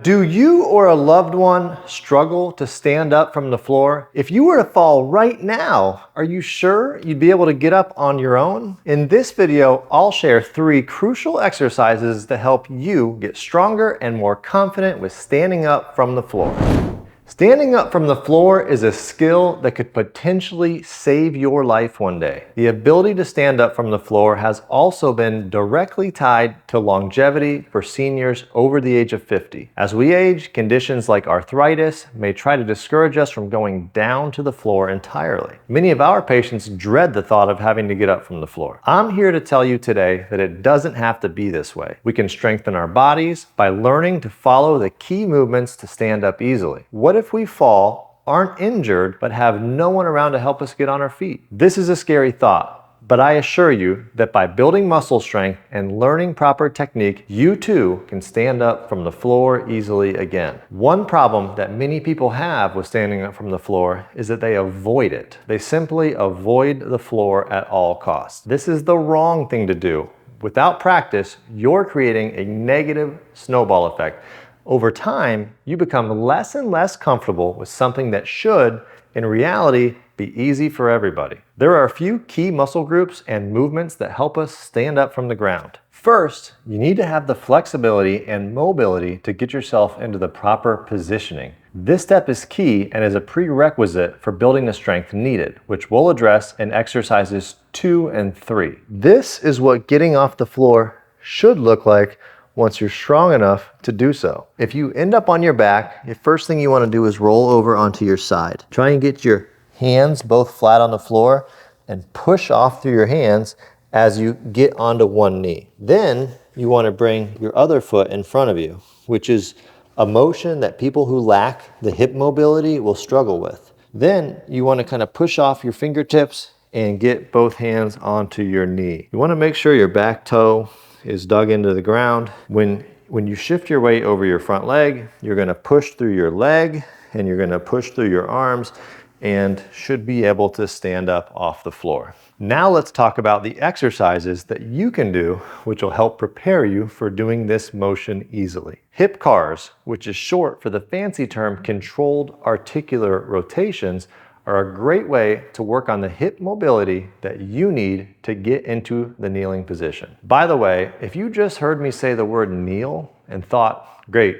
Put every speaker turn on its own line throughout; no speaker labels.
Do you or a loved one struggle to stand up from the floor? If you were to fall right now, are you sure you'd be able to get up on your own? In this video, I'll share 3 crucial exercises to help you get stronger and more confident with standing up from the floor. Standing up from the floor is a skill that could potentially save your life one day. The ability to stand up from the floor has also been directly tied to longevity for seniors over the age of 50. As we age, conditions like arthritis may try to discourage us from going down to the floor entirely. Many of our patients dread the thought of having to get up from the floor. I'm here to tell you today that it doesn't have to be this way. We can strengthen our bodies by learning to follow the key movements to stand up easily. What if we fall, aren't injured, but have no one around to help us get on our feet? This is a scary thought, but I assure you that by building muscle strength and learning proper technique, you too can stand up from the floor easily again. One problem that many people have with standing up from the floor is that they avoid it. They simply avoid the floor at all costs. This is the wrong thing to do. Without practice, you're creating a negative snowball effect. Over time, you become less and less comfortable with something that should, in reality, be easy for everybody. There are a few key muscle groups and movements that help us stand up from the ground. First, you need to have the flexibility and mobility to get yourself into the proper positioning. This step is key and is a prerequisite for building the strength needed, which we'll address in exercises 2 and 3. This is what getting off the floor should look like once you're strong enough to do so. If you end up on your back, the first thing you want to do is roll over onto your side. Try and get your hands both flat on the floor and push off through your hands as you get onto one knee. Then you want to bring your other foot in front of you, which is a motion that people who lack the hip mobility will struggle with. Then you want to kind of push off your fingertips and get both hands onto your knee. You want to make sure your back toe is dug into the ground. When you shift your weight over your front leg, you're going to push through your leg and you're going to push through your arms and should be able to stand up off the floor. Now let's talk about the exercises that you can do which will help prepare you for doing this motion easily. C.A.R.s, which is short for the fancy term controlled articular rotations, are a great way to work on the hip mobility that you need to get into the kneeling position. By the way, if you just heard me say the word kneel and thought, great,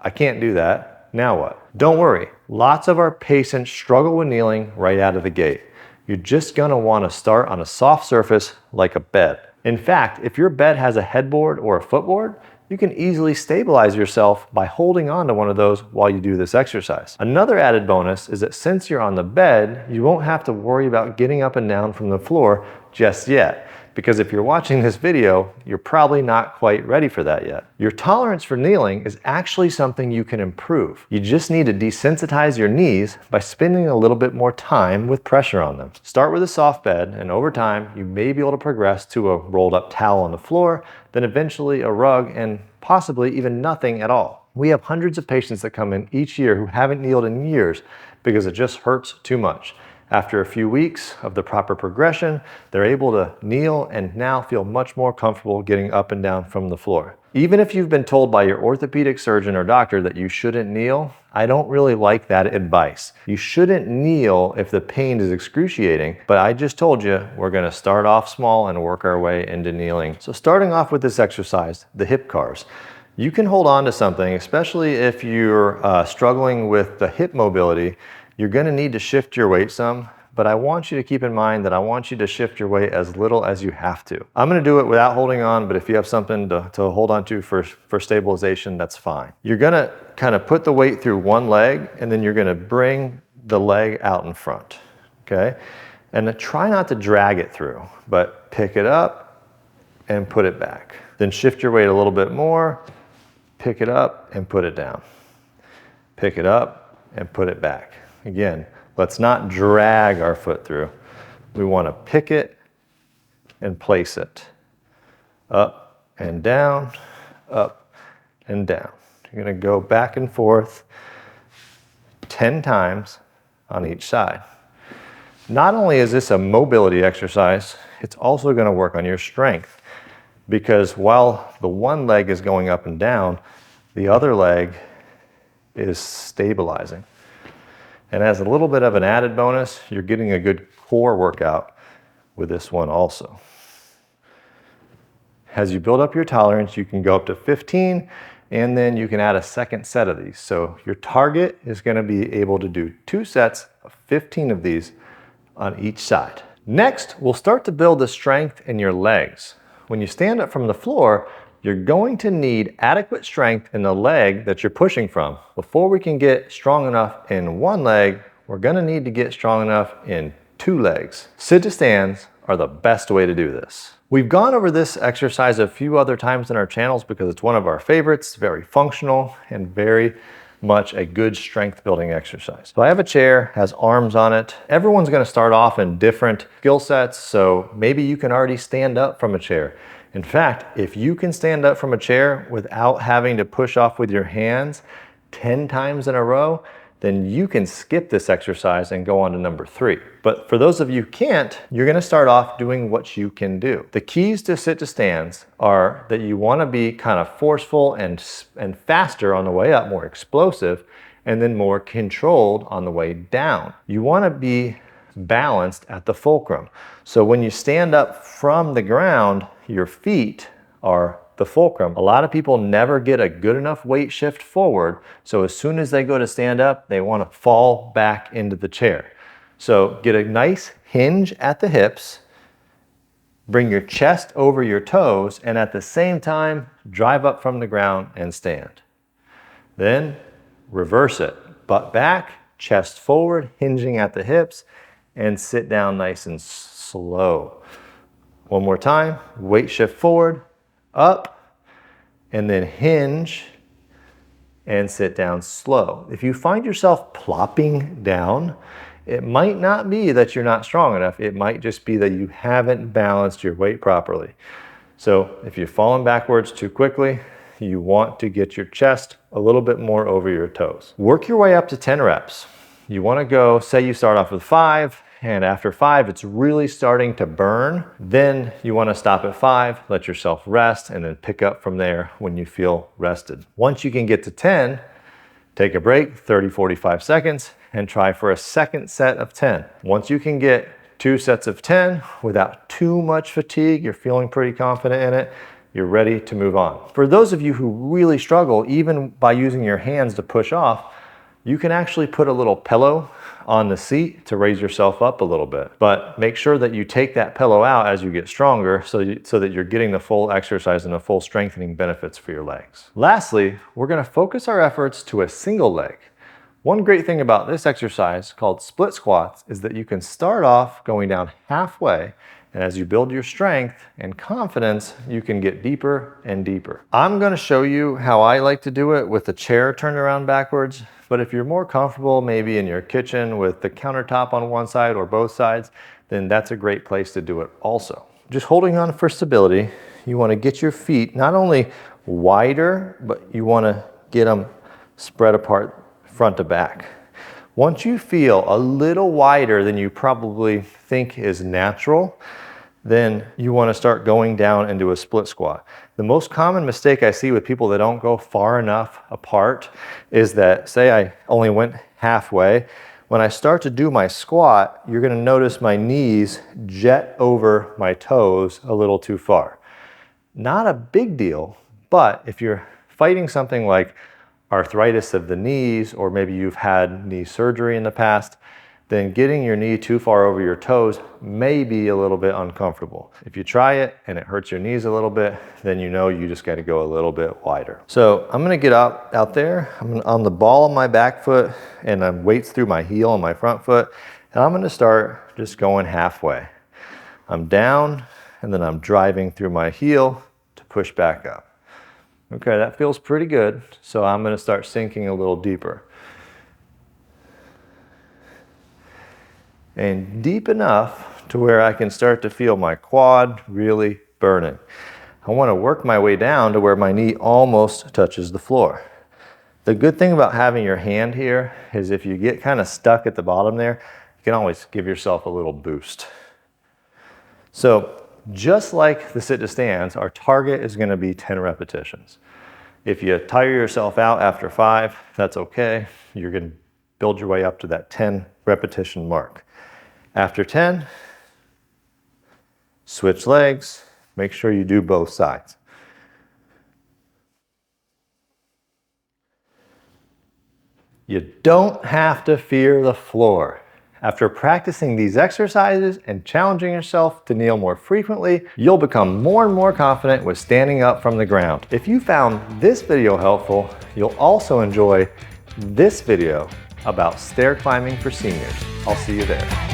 I can't do that, now what? Don't worry, lots of our patients struggle with kneeling right out of the gate. You're just gonna wanna start on a soft surface like a bed. In fact, if your bed has a headboard or a footboard, you can easily stabilize yourself by holding on to one of those while you do this exercise. Another added bonus is that since you're on the bed, you won't have to worry about getting up and down from the floor just yet. Because if you're watching this video, you're probably not quite ready for that yet. Your tolerance for kneeling is actually something you can improve. You just need to desensitize your knees by spending a little bit more time with pressure on them. Start with a soft bed, and over time, you may be able to progress to a rolled up towel on the floor, then eventually a rug, and possibly even nothing at all. We have hundreds of patients that come in each year who haven't kneeled in years because it just hurts too much. After a few weeks of the proper progression, they're able to kneel and now feel much more comfortable getting up and down from the floor. Even if you've been told by your orthopedic surgeon or doctor that you shouldn't kneel, I don't really like that advice. You shouldn't kneel if the pain is excruciating, but I just told you we're gonna start off small and work our way into kneeling. So starting off with this exercise, the C.A.R.s. You can hold on to something, especially if you're struggling with the hip mobility. You're gonna need to shift your weight some, but I want you to keep in mind that I want you to shift your weight as little as you have to. I'm gonna do it without holding on, but if you have something to hold on to for stabilization, that's fine. You're gonna kind of put the weight through one leg, and then you're gonna bring the leg out in front, okay? And try not to drag it through, but pick it up and put it back. Then shift your weight a little bit more, pick it up and put it down. Pick it up and put it back. Again, let's not drag our foot through. We want to pick it and place it. Up and down, up and down. You're going to go back and forth 10 times on each side. Not only is this a mobility exercise, it's also going to work on your strength. Because while the one leg is going up and down, The other leg is stabilizing. And as a little bit of an added bonus, you're getting a good core workout with this one also. As you build up your tolerance, you can go up to 15, and then you can add a second set of these. So your target is going to be able to do 2 sets of 15 of these on each side. Next, we'll start to build the strength in your legs. When you stand up from the floor, you're going to need adequate strength in the leg that you're pushing from. Before we can get strong enough in one leg, we're going to need to get strong enough in 2 legs. Sit to stands are the best way to do this. We've gone over this exercise a few other times in our channels because it's one of our favorites, very functional and very much a good strength building exercise. So I have a chair, has arms on it. Everyone's gonna start off in different skill sets, so maybe you can already stand up from a chair. In fact, if you can stand up from a chair without having to push off with your hands 10 times in a row, then you can skip this exercise and go on to number 3. But for those of you who can't, you're gonna start off doing what you can do. The keys to sit to stands are that you wanna be kind of forceful and faster on the way up, more explosive, and then more controlled on the way down. You wanna be balanced at the fulcrum. So when you stand up from the ground, your feet are the fulcrum. A lot of people never get a good enough weight shift forward, so as soon as they go to stand up, they want to fall back into the chair. So get a nice hinge at the hips, bring your chest over your toes, and at the same time, drive up from the ground and stand. Then reverse it, butt back, chest forward, hinging at the hips, and sit down nice and slow. One more time, weight shift forward, up, and then hinge and sit down slow. If you find yourself plopping down, it might not be that you're not strong enough. It might just be that you haven't balanced your weight properly. So if you're falling backwards too quickly, you want to get your chest a little bit more over your toes. Work your way up to 10 reps. You want to go, say you start off with 5, and after 5, it's really starting to burn. Then you want to stop at 5, let yourself rest, and then pick up from there when you feel rested. Once you can get to 10, take a break, 30, 45 seconds, and try for a second set of 10. Once you can get 2 sets of 10 without too much fatigue, you're feeling pretty confident in it, you're ready to move on. For those of you who really struggle, even by using your hands to push off, you can actually put a little pillow on the seat to raise yourself up a little bit. But make sure that you take that pillow out as you get stronger so that you're getting the full exercise and the full strengthening benefits for your legs. Lastly, we're gonna focus our efforts to a single leg. One great thing about this exercise called split squats is that you can start off going down halfway, and as you build your strength and confidence, you can get deeper and deeper. I'm gonna show you how I like to do it with the chair turned around backwards, but if you're more comfortable maybe in your kitchen with the countertop on one side or both sides, then that's a great place to do it also. Just holding on for stability, you wanna get your feet not only wider, but you wanna get them spread apart front to back. Once you feel a little wider than you probably think is natural, then you want to start going down into a split squat. The most common mistake I see with people that don't go far enough apart is that, say I only went halfway, when I start to do my squat, you're going to notice my knees jet over my toes a little too far. Not a big deal, but if you're fighting something like arthritis of the knees, or maybe you've had knee surgery in the past, then getting your knee too far over your toes may be a little bit uncomfortable. If you try it and it hurts your knees a little bit, then you know you just got to go a little bit wider. So I'm going to get out there. I'm on the ball on my back foot and I'm weights through my heel on my front foot. And I'm going to start just going halfway. I'm down and then I'm driving through my heel to push back up. Okay, that feels pretty good. So I'm going to start sinking a little deeper. And deep enough to where I can start to feel my quad really burning. I want to work my way down to where my knee almost touches the floor. The good thing about having your hand here is if you get kind of stuck at the bottom there, you can always give yourself a little boost. So just like the sit to stands, our target is going to be 10 repetitions. If you tire yourself out after 5, that's okay. You're going to build your way up to that 10 repetition mark. After 10, switch legs. Make sure you do both sides. You don't have to fear the floor. After practicing these exercises and challenging yourself to kneel more frequently, you'll become more and more confident with standing up from the ground. If you found this video helpful, you'll also enjoy this video about stair climbing for seniors. I'll see you there.